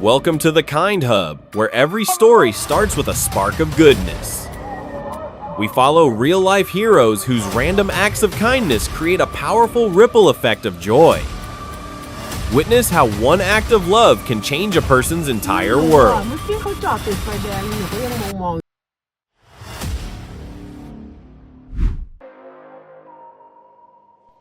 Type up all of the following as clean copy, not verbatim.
Welcome to the Kind Hub, where every story starts with a spark of goodness. We follow real-life heroes whose random acts of kindness create a powerful ripple effect of joy. Witness how one act of love can change a person's entire world.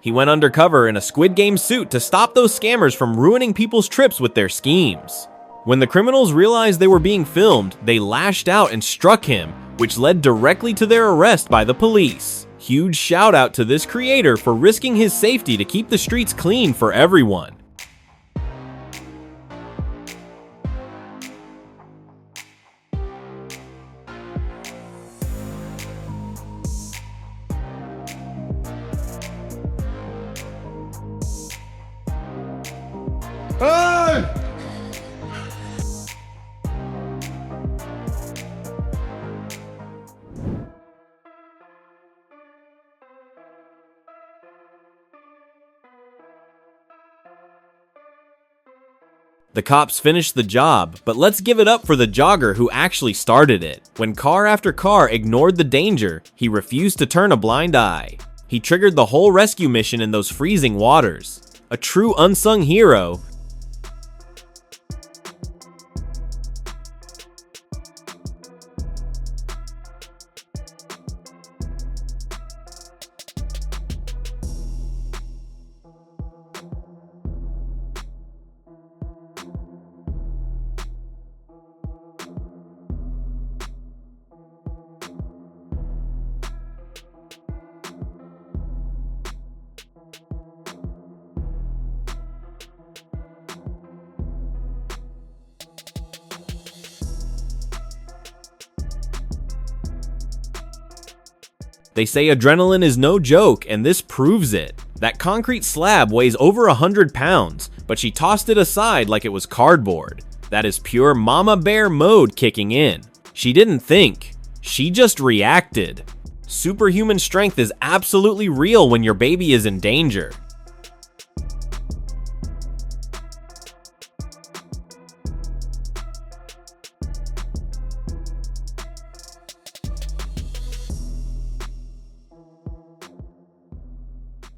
He went undercover in a Squid Game suit to stop those scammers from ruining people's trips with their schemes. When the criminals realized they were being filmed, they lashed out and struck him, which led directly to their arrest by the police. Huge shout out to this creator for risking his safety to keep the streets clean for everyone. Hey! The cops finished the job, but let's give it up for the jogger who actually started it. When car after car ignored the danger, he refused to turn a blind eye. He triggered the whole rescue mission in those freezing waters. A true unsung hero. They say adrenaline is no joke, and this proves it. That concrete slab weighs over 100 pounds, but she tossed it aside like it was cardboard. That is pure mama bear mode kicking in. She didn't think, she just reacted. Superhuman strength is absolutely real when your baby is in danger.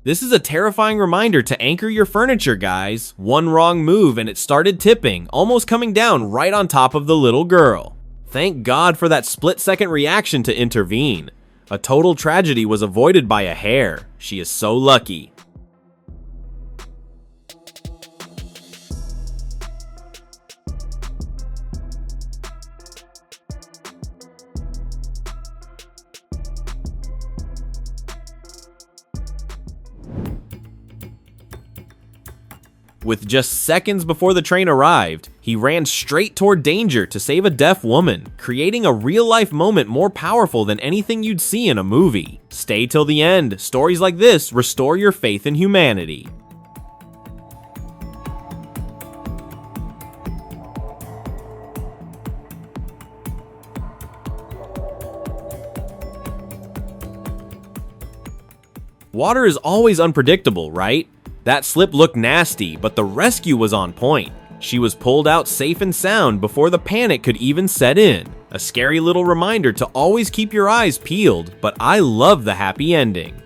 This is a terrifying reminder to anchor your furniture, guys. One wrong move and it started tipping, almost coming down right on top of the little girl. Thank God for that split-second reaction to intervene. A total tragedy was avoided by a hair. She is so lucky. With just seconds before the train arrived, he ran straight toward danger to save a deaf woman, creating a real-life moment more powerful than anything you'd see in a movie. Stay till the end. Stories like this restore your faith in humanity. Water is always unpredictable, right? That slip looked nasty, but the rescue was on point. She was pulled out safe and sound before the panic could even set in. A scary little reminder to always keep your eyes peeled, but I love the happy ending.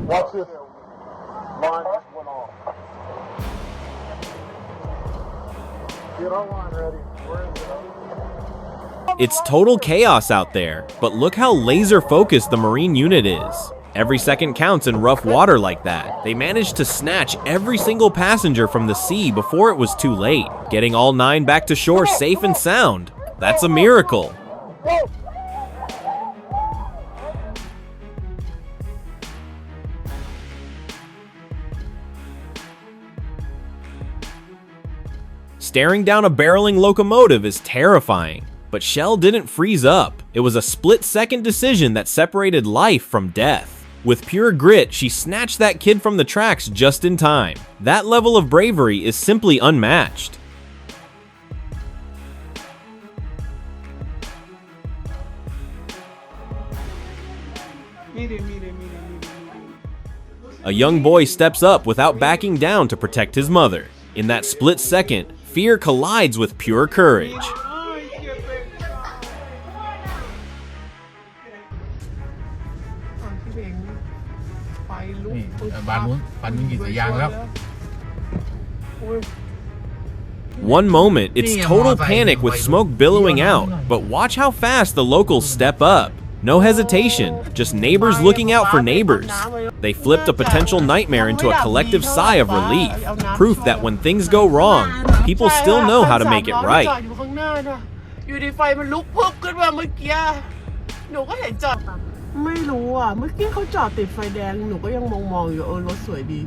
Watch this. Line just went off. Get our line ready. Where is it? It's total chaos out there, but look how laser focused the Marine unit is. Every second counts in rough water like that. They managed to snatch every single passenger from the sea before it was too late, getting all 9 back to shore safe and sound. That's a miracle. Staring down a barreling locomotive is terrifying, but Shell didn't freeze up. It was a split-second decision that separated life from death. With pure grit, she snatched that kid from the tracks just in time. That level of bravery is simply unmatched. A young boy steps up without backing down to protect his mother. In that split second, fear collides with pure courage. One moment, it's total panic with smoke billowing out, but watch how fast the locals step up. No hesitation, just neighbors looking out for neighbors. They flipped a potential nightmare into a collective sigh of relief, proof that when things go wrong, people still know how to make it right. อยู่ดีไฟมันลุกพึบขึ้นมาเมื่อกี้หนูก็เห็นจอดไม่รู้อ่ะเมื่อกี้เขาจอดติดไฟแดงหนูก็ยังมองอยู่รถสวยดี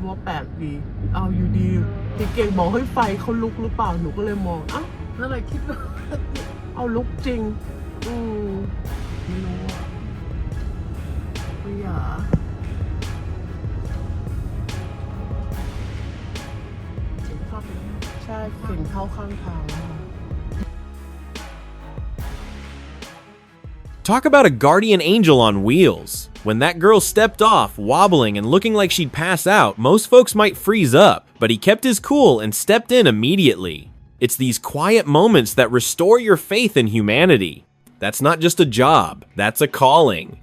รถแปลกดีเอาอยู่ดีพี่เก่งบอกเฮ้ยไฟเขาลุกหรือเปล่าหนูก็เลยมองอ้าวแล้วเลยคิดว่าเอาลุกจริงไม่รู้อ่ะไม่อยากใช่เข็นเข้าข้างทาง Talk about a guardian angel on wheels. When that girl stepped off, wobbling and looking like she'd pass out, most folks might freeze up, but he kept his cool and stepped in immediately. It's these quiet moments that restore your faith in humanity. That's not just a job, that's a calling.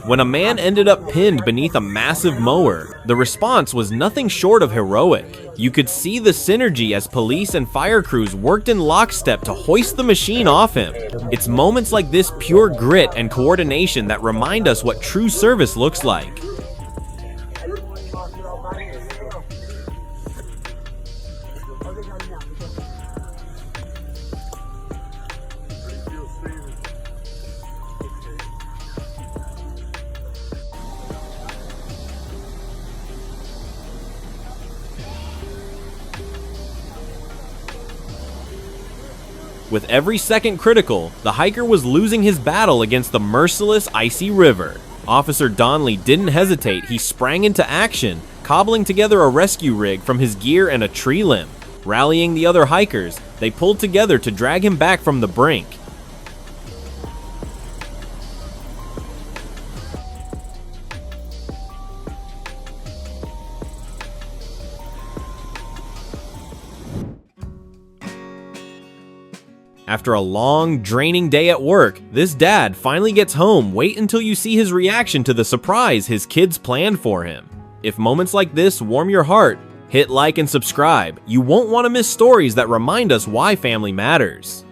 When a man ended up pinned beneath a massive mower, the response was nothing short of heroic. You could see the synergy as police and fire crews worked in lockstep to hoist the machine off him. It's moments like this pure grit and coordination that remind us what true service looks like. With every second critical, the hiker was losing his battle against the merciless icy river. Officer Donley didn't hesitate, he sprang into action, cobbling together a rescue rig from his gear and a tree limb. Rallying the other hikers, they pulled together to drag him back from the brink. After a long, draining day at work, this dad finally gets home. Wait until you see his reaction to the surprise his kids planned for him. If moments like this warm your heart, hit like and subscribe. You won't want to miss stories that remind us why family matters.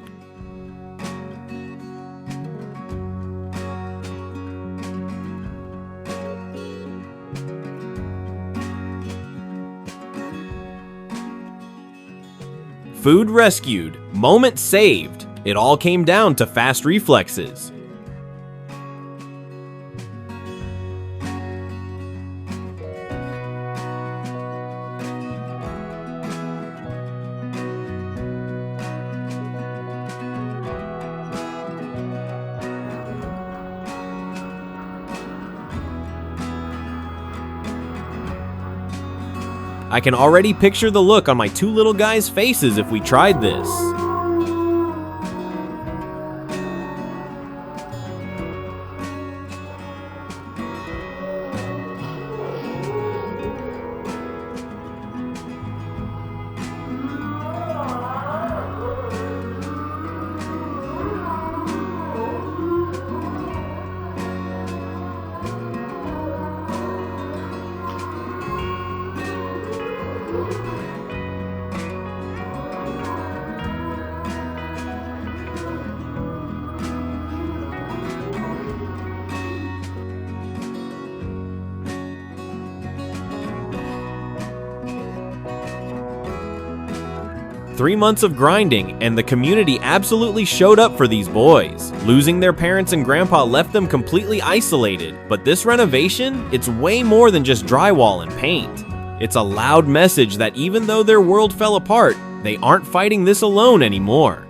Food rescued, moment saved. It all came down to fast reflexes. I can already picture the look on my two little guys' faces if we tried this. Three months of grinding, and the community absolutely showed up for these boys. Losing their parents and grandpa left them completely isolated, but this renovation, it's way more than just drywall and paint. It's a loud message that even though their world fell apart, They aren't fighting this alone anymore.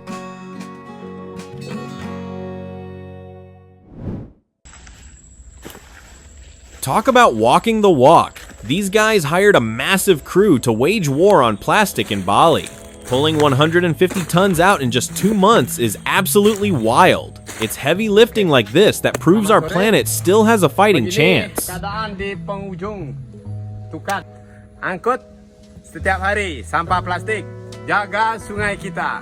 Talk about walking the walk. These guys hired a massive crew to wage war on plastic in Bali. Pulling 150 tons out in just 2 months is absolutely wild. It's heavy lifting like this that proves our planet still has a fighting chance. Keadaan di penghujung. Tukar. Angkut setiap hari sampah plastik. Jaga sungai kita.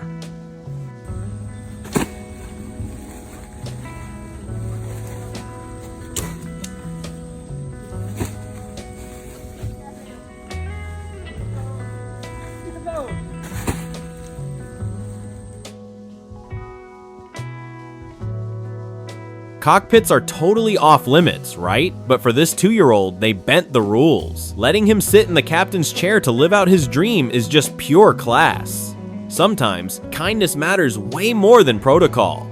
Cockpits are totally off limits, right? But for this 2-year-old, they bent the rules. Letting him sit in the captain's chair to live out his dream is just pure class. Sometimes, kindness matters way more than protocol.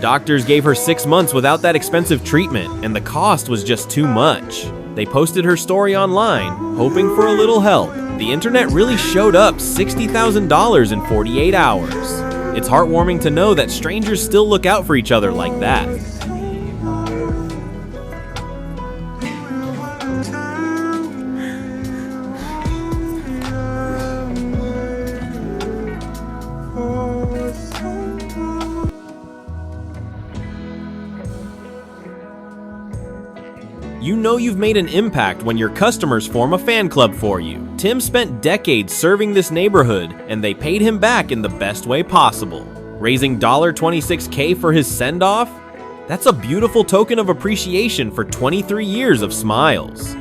Doctors gave her 6 months without that expensive treatment, and the cost was just too much. They posted her story online, hoping for a little help. The internet really showed up $60,000 in 48 hours. It's heartwarming to know that strangers still look out for each other like that. You know you've made an impact when your customers form a fan club for you. Tim spent decades serving this neighborhood, and they paid him back in the best way possible. Raising $26K for his send-off? That's a beautiful token of appreciation for 23 years of smiles.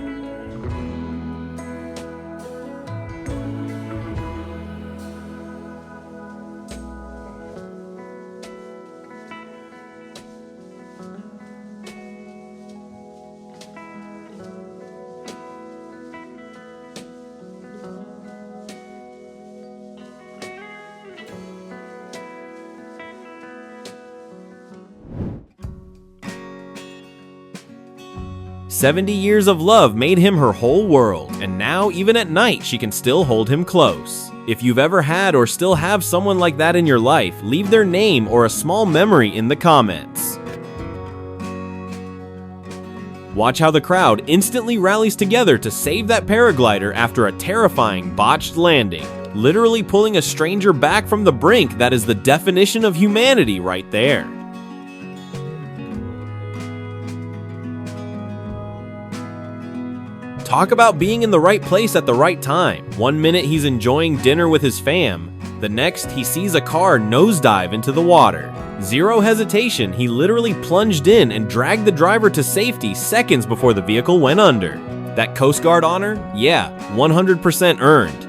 "70 years of love made him her whole world, and now even at night she can still hold him close." If you've ever had or still have someone like that in your life, leave their name or a small memory in the comments. Watch how the crowd instantly rallies together to save that paraglider after a terrifying botched landing. Literally pulling a stranger back from the brink, that is the definition of humanity right there. Talk about being in the right place at the right time. 1 minute he's enjoying dinner with his fam. The next, he sees a car nosedive into the water. Zero hesitation, he literally plunged in and dragged the driver to safety seconds before the vehicle went under. That Coast Guard honor? Yeah, 100% earned.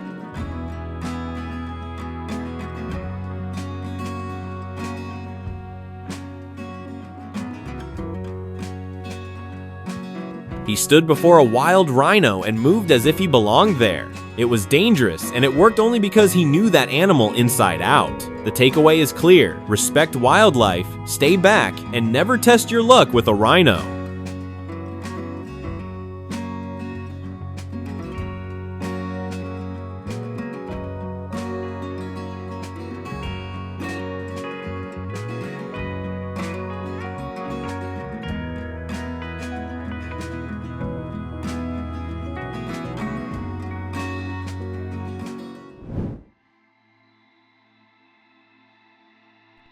He stood before a wild rhino and moved as if he belonged there. It was dangerous, and it worked only because he knew that animal inside out. The takeaway is clear: respect wildlife, stay back, and never test your luck with a rhino.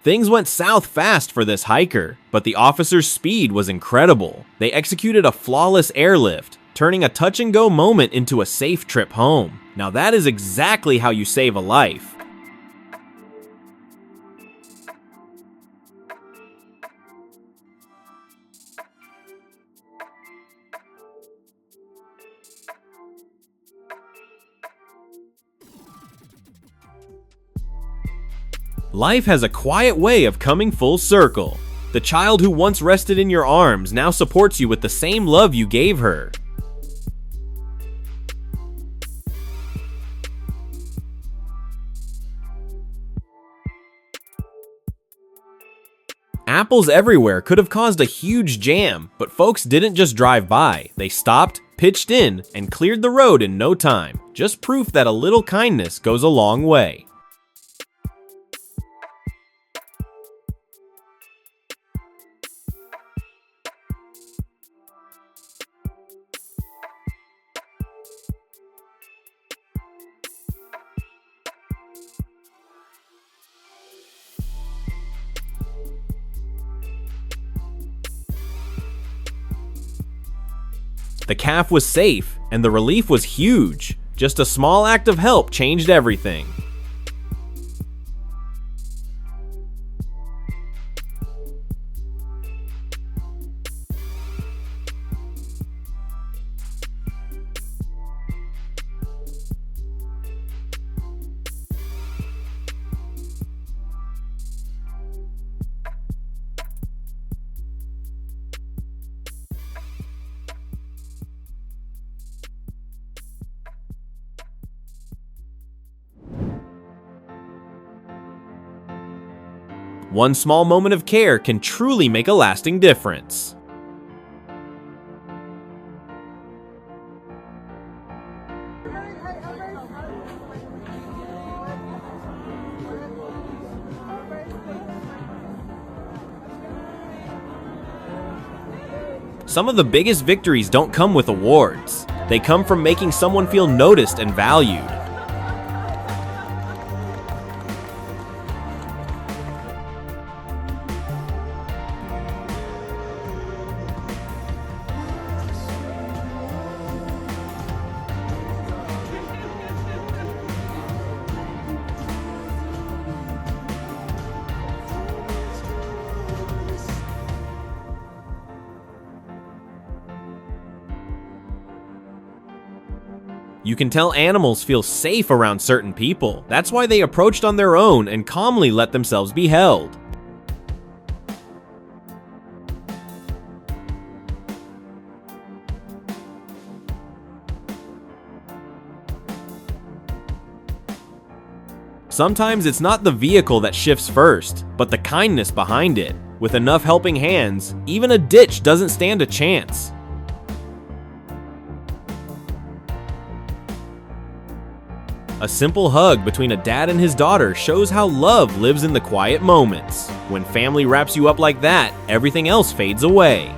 Things went south fast for this hiker, but the officer's speed was incredible. They executed a flawless airlift, turning a touch-and-go moment into a safe trip home. Now that is exactly how you save a life. Life has a quiet way of coming full circle. The child who once rested in your arms now supports you with the same love you gave her. Apples everywhere could have caused a huge jam, but folks didn't just drive by. They stopped, pitched in, and cleared the road in no time. Just proof that a little kindness goes a long way. The calf was safe, and the relief was huge. Just a small act of help changed everything. One small moment of care can truly make a lasting difference. Some of the biggest victories don't come with awards. They come from making someone feel noticed and valued. You can tell animals feel safe around certain people. That's why they approached on their own and calmly let themselves be held. Sometimes it's not the vehicle that shifts first, but the kindness behind it. With enough helping hands, even a ditch doesn't stand a chance. A simple hug between a dad and his daughter shows how love lives in the quiet moments. When family wraps you up like that, everything else fades away.